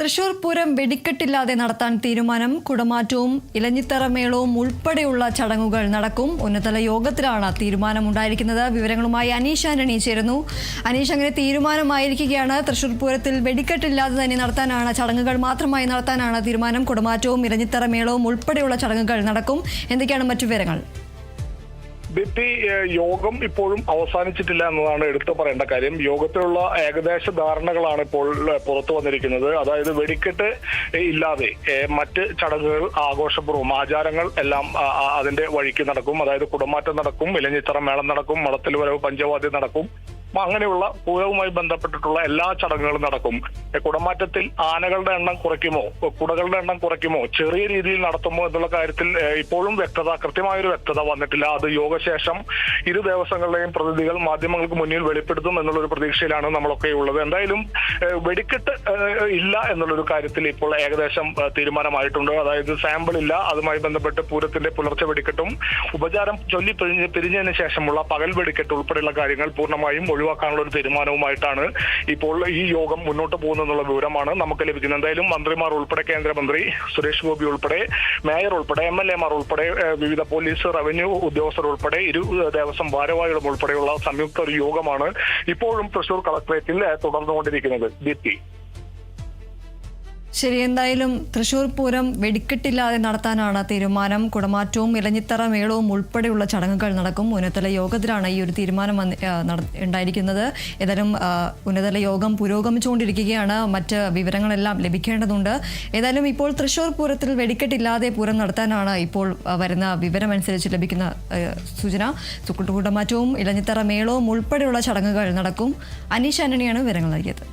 തൃശൂർ പൂരം വെടിക്കെട്ടില്ലാതെ നടത്താൻ തീരുമാനം. കുടമാറ്റവും ഇലഞ്ഞിത്തറ മേളവും ഉൾപ്പെടെയുള്ള ചടങ്ങുകൾ നടക്കും. ഉന്നതതല യോഗത്തിലാണ് തീരുമാനമുണ്ടായിരിക്കുന്നത്. വിവരങ്ങളുമായി അനീഷ് ആന്റണി ചേരുന്നു. അനീഷ്, അങ്ങനെ തീരുമാനമായിരിക്കുകയാണ്. തൃശൂർ പൂരത്തിൽ വെടിക്കെട്ടില്ലാതെ തന്നെ നടത്താനാണ്, ചടങ്ങുകൾ മാത്രമായി നടത്താനാണ് തീരുമാനം. കുടമാറ്റവും ഇലഞ്ഞിത്തറ മേളവും ഉൾപ്പെടെയുള്ള ചടങ്ങുകൾ നടക്കും. എന്തൊക്കെയാണ് മറ്റു വിവരങ്ങൾ? യോഗം ഇപ്പോഴും അവസാനിച്ചിട്ടില്ല എന്നതാണ് എടുത്തു പറയേണ്ട കാര്യം. യോഗത്തിലുള്ള ഏകദേശ ധാരണകളാണ് ഇപ്പോൾ പുറത്തു വന്നിരിക്കുന്നത്. അതായത് വെടിക്കെട്ട് ഇല്ലാതെ മറ്റ് ചടങ്ങുകൾ, ആഘോഷപൂർവ്വം ആചാരങ്ങൾ എല്ലാം അതിന്റെ വഴിക്ക് നടക്കും. അതായത് കുടമാറ്റം നടക്കും, ഇലഞ്ഞിത്തറ മേളം നടക്കും, മടത്തിൽ വരവ് പഞ്ചവാദ്യം നടക്കും. അങ്ങനെയുള്ള പൂരവുമായി ബന്ധപ്പെട്ടിട്ടുള്ള എല്ലാ ചടങ്ങുകളും നടക്കും. കുടമാറ്റത്തിൽ ആനകളുടെ എണ്ണം കുറയ്ക്കുമോ, കുടകളുടെ എണ്ണം കുറയ്ക്കുമോ, ചെറിയ രീതിയിൽ നടത്തുമോ എന്നുള്ള കാര്യത്തിൽ ഇപ്പോഴും കൃത്യമായൊരു വ്യക്തത വന്നിട്ടില്ല. അത് യോഗശേഷം ഇരു ദേവസ്വങ്ങളുടെയും പ്രതിനിധികൾ മാധ്യമങ്ങൾക്ക് മുന്നിൽ വെളിപ്പെടുത്തും എന്നുള്ളൊരു പ്രതീക്ഷയിലാണ് നമ്മളൊക്കെ ഉള്ളത്. എന്തായാലും വെടിക്കെട്ട് ഇല്ല എന്നുള്ളൊരു കാര്യത്തിൽ ഇപ്പോൾ ഏകദേശം തീരുമാനമായിട്ടുണ്ട്. അതായത് സാമ്പിൾ ഇല്ല. അതുമായി ബന്ധപ്പെട്ട് പൂരത്തിന്റെ പുലർച്ചെ വെടിക്കെട്ടും ഉപചാരം ചൊല്ലി പിരിഞ്ഞതിന് ശേഷമുള്ള പകൽ വെടിക്കെട്ട് ഉൾപ്പെടെയുള്ള കാര്യങ്ങൾ പൂർണ്ണമായും ഒഴിവാക്കാനുള്ള ഒരു തീരുമാനവുമായിട്ടാണ് ഇപ്പോൾ ഈ യോഗം മുന്നോട്ട് പോകുന്നതെന്നുള്ള വിവരമാണ് നമുക്ക് ലഭിക്കുന്നത്. എന്തായാലും മന്ത്രിമാർ ഉൾപ്പെടെ, കേന്ദ്രമന്ത്രി സുരേഷ് ഗോപി ഉൾപ്പെടെ, മേയർ ഉൾപ്പെടെ, MLA മാർ ഉൾപ്പെടെ, വിവിധ പോലീസ്, റവന്യൂ ഉദ്യോഗസ്ഥർ ഉൾപ്പെടെ, ഇരു ദേവസ്വം ഭാരവാഹികളും ഉൾപ്പെടെയുള്ള സംയുക്ത ഒരു യോഗമാണ് ഇപ്പോഴും തൃശൂർ കളക്ടറേറ്റിൽ തുടർന്നുകൊണ്ടിരിക്കുന്നത്. ദീപ്തി. ശരി, എന്തായാലും തൃശൂർ പൂരം വെടിക്കെട്ടില്ലാതെ നടത്താനാണ് തീരുമാനം. കുടമാറ്റവും ഇലഞ്ഞിത്തറ മേളവും ഉൾപ്പെടെയുള്ള ചടങ്ങുകൾ നടക്കും. ഉന്നതതല യോഗത്തിലാണ് ഈ ഒരു തീരുമാനം ഉണ്ടായിരിക്കുന്നത്. ഏതായാലും ഉന്നതതല യോഗം പുരോഗമിച്ചുകൊണ്ടിരിക്കുകയാണ്. മറ്റ് വിവരങ്ങളെല്ലാം ലഭിക്കേണ്ടതുണ്ട്. ഏതായാലും ഇപ്പോൾ തൃശൂർ പൂരത്തിൽ വെടിക്കെട്ടില്ലാതെ പൂരം നടത്താനാണ് ഇപ്പോൾ വരുന്ന വിവരമനുസരിച്ച് ലഭിക്കുന്ന സൂചന. കുടമാറ്റവും ഇലഞ്ഞിത്തറ മേളവും ഉൾപ്പെടെയുള്ള ചടങ്ങുകൾ നടക്കും. അനീഷ് ആന്റണിയാണ് വിവരങ്ങൾ നൽകിയത്.